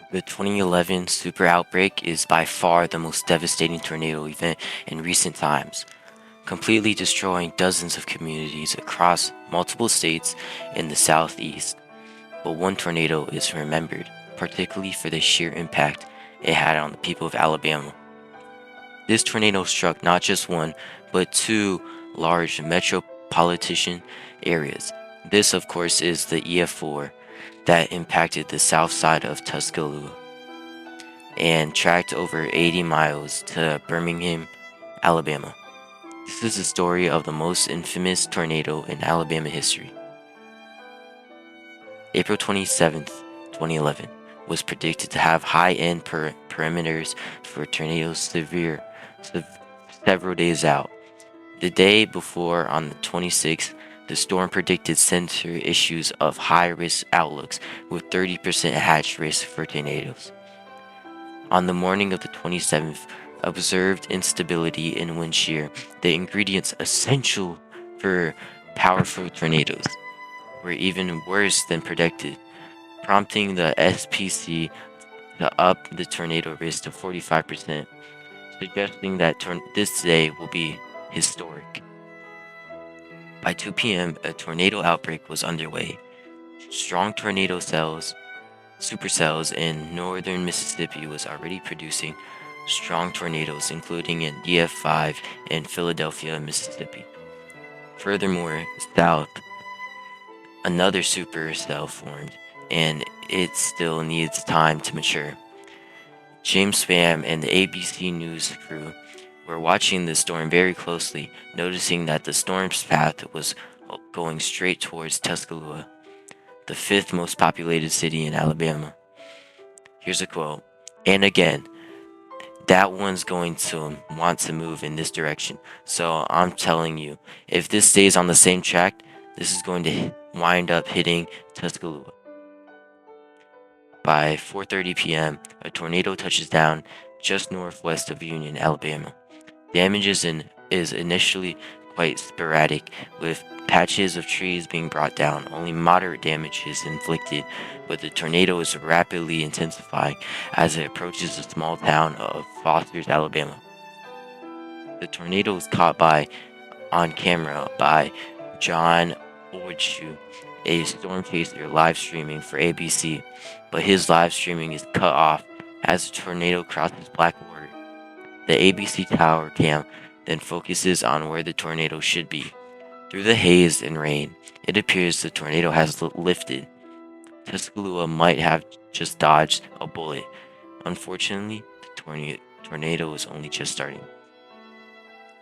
The 2011 super outbreak is by far the most devastating tornado event in recent times, completely destroying dozens of communities across multiple states in the southeast. But one tornado is remembered, particularly for the sheer impact it had on the people of Alabama. This tornado struck not just one, but two large metropolitan areas. This, of course, is the EF4 that impacted the south side of Tuscaloosa and tracked over 80 miles to Birmingham, Alabama. This is the story of the most infamous tornado in Alabama history. April 27th, 2011 was predicted to have high-end parameters for tornadoes several days out. The day before, on the 26th, the storm predicted center issues of high-risk outlooks with 30% hatch risk for tornadoes. On the morning of the 27th, observed instability in wind shear, the ingredients essential for powerful tornadoes, were even worse than predicted, prompting the SPC to up the tornado risk to 45%, suggesting that this day will be historic. By 2 p.m., a tornado outbreak was underway. Strong tornado supercells in northern Mississippi was already producing strong tornadoes, including in EF5 in Philadelphia, Mississippi. Furthermore, south, another supercell formed, and it still needs time to mature. James Spam and the ABC News crew were watching the storm very closely, noticing that the storm's path was going straight towards Tuscaloosa, the fifth most populated city in Alabama. Here's a quote. And again, that one's going to want to move in this direction. So I'm telling you, if this stays on the same track, this is going to wind up hitting Tuscaloosa. By 4:30 p.m., a tornado touches down just northwest of Union, Alabama. Damage is initially quite sporadic, with patches of trees being brought down. Only moderate damage is inflicted, but the tornado is rapidly intensifying as it approaches the small town of Foster's, Alabama. The tornado was caught on camera by John Ordshu, a storm chaser live streaming for ABC, but his live streaming is cut off as the tornado crosses Black Water. The ABC tower cam then focuses on where the tornado should be. Through the haze and rain, it appears the tornado has lifted. Tuscaloosa might have just dodged a bullet. Unfortunately, the tornado is only just starting.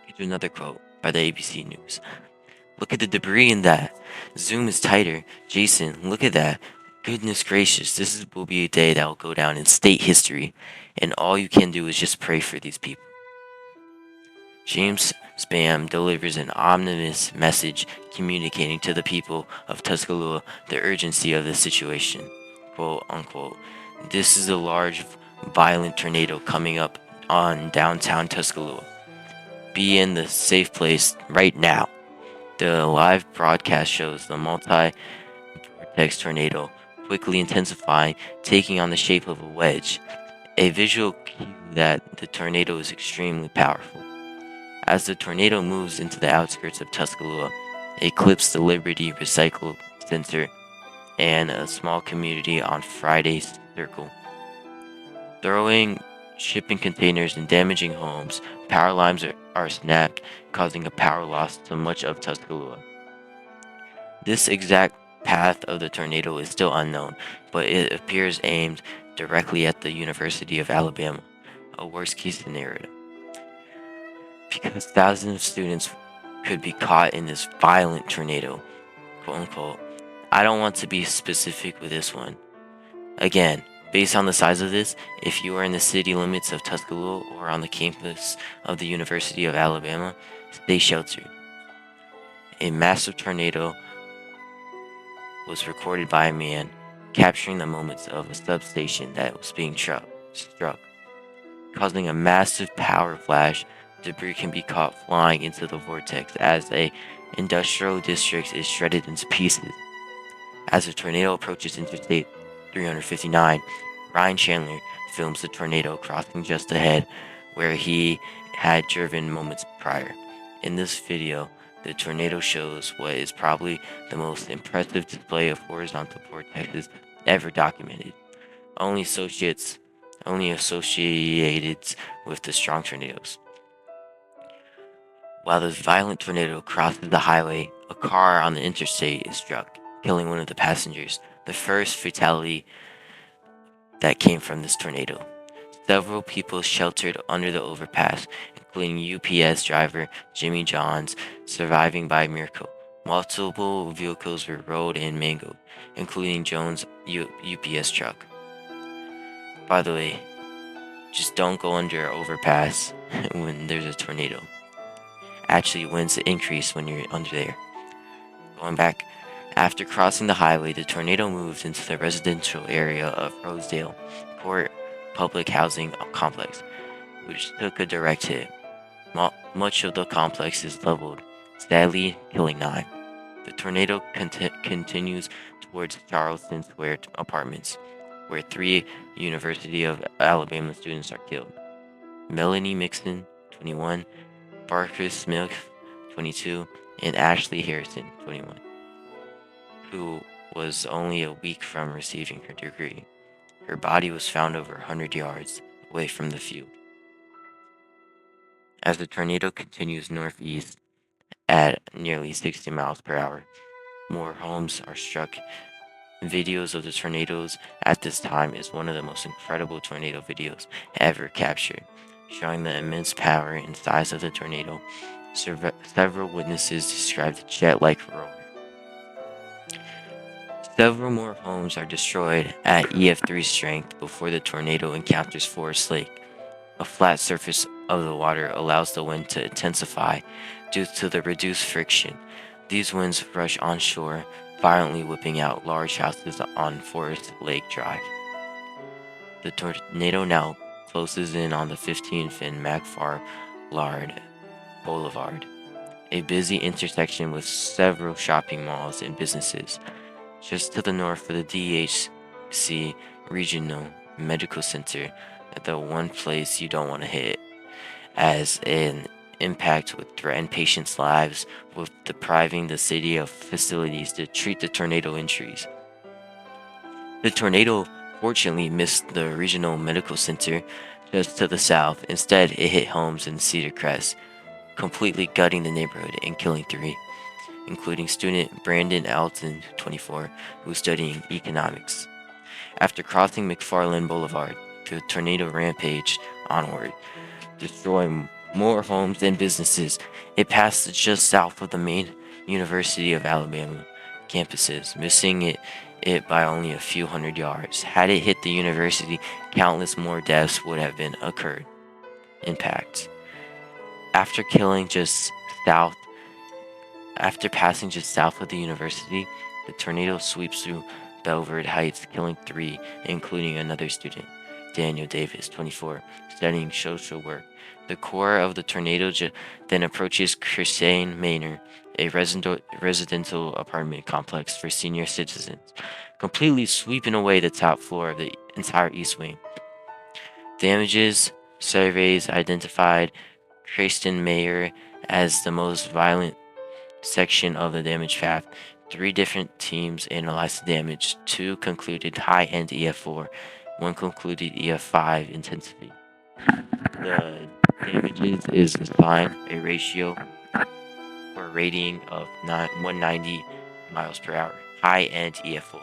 Here's another quote by the ABC News. Look at the debris in that. Zoom is tighter. Jason, look at that. Goodness gracious, will be a day that will go down in state history, and all you can do is just pray for these people. James Spam delivers an ominous message communicating to the people of Tuscaloosa the urgency of the situation. Quote unquote. This is a large, violent tornado coming up on downtown Tuscaloosa. Be in the safe place right now. The live broadcast shows the multi-vortex tornado quickly intensifying, taking on the shape of a wedge, a visual cue that the tornado is extremely powerful. As the tornado moves into the outskirts of Tuscaloosa, it clips the Liberty Recycle Center and a small community on Friday Circle. Throwing shipping containers and damaging homes, power lines are snapped, causing a power loss to much of Tuscaloosa. This exact path of the tornado is still unknown, but it appears aimed directly at the University of Alabama, a worst-case scenario. Because thousands of students could be caught in this violent tornado, quote unquote. I don't want to be specific with this one. Again, based on the size of this, if you are in the city limits of Tuscaloosa or on the campus of the University of Alabama, stay sheltered. A massive tornado was recorded by a man capturing the moments of a substation that was being struck, causing a massive power flash. Debris can be caught flying into the vortex as a industrial district is shredded into pieces. As the tornado approaches Interstate 359, Ryan Chandler films the tornado crossing just ahead where he had driven moments prior. In this video, the tornado shows what is probably the most impressive display of horizontal vortexes ever documented, only associated with the strong tornadoes. While the violent tornado crosses the highway, a car on the interstate is struck, killing one of the passengers, the first fatality that came from this tornado. Several people sheltered under the overpass, including UPS driver Jimmy Johns, surviving by miracle. Multiple vehicles were rolled and mangled, including Jones' UPS truck. By the way, just don't go under an overpass when there's a tornado. Actually, winds increase when you're under there. Going back, after crossing the highway, the tornado moved into the residential area of Rosedale Court Public Housing Complex, which took a direct hit. Much of the complex is leveled, sadly killing 9. The tornado continues towards Charleston Square Apartments, where 3 University of Alabama students are killed. Melanie Mixon, 21, Parker Smith, 22, and Ashley Harrison, 21, who was only a week from receiving her degree. Her body was found over 100 yards away from the field. As the tornado continues northeast at nearly 60 miles per hour, more homes are struck. Videos of the tornadoes at this time is one of the most incredible tornado videos ever captured, showing the immense power and size of the tornado. Several witnesses described the jet-like roar. Several more homes are destroyed at EF3 strength before the tornado encounters Forest Lake. A flat surface of the water allows the wind to intensify due to the reduced friction. These winds rush onshore, violently whipping out large houses on Forest Lake Drive. The tornado now closes in on the 15th and McFarland Boulevard, a busy intersection with several shopping malls and businesses. Just to the north of the DHC Regional Medical Center, the one place you don't want to hit, as an impact would threaten patients' lives, with depriving the city of facilities to treat the tornado injuries. The tornado fortunately missed the Regional Medical Center just to the south. Instead, it hit homes in Cedar Crest, completely gutting the neighborhood and killing 3, including student Brandon Alton, 24, who was studying economics. After crossing McFarland Boulevard, the tornado rampaged onward, destroying more homes and businesses. It passed just south of the main University of Alabama campuses, missing it by only a few hundred yards. Had it hit the university, countless more deaths would have been occurred. Impact. After passing just south of the university, the tornado sweeps through Belvedere Heights, killing 3, including another student, Daniel Davis, 24, studying social work. The core of the tornado then approaches Christine Manor, a residential apartment complex for senior citizens, completely sweeping away the top floor of the entire east wing. Damages surveys identified Christine Manor as the most violent section of the damage path. 3 different teams analyzed the damage. 2 concluded high-end EF4, 1 concluded EF5 intensity. The damages is assigned a ratio or rating of 190 miles per hour, high-end EF4.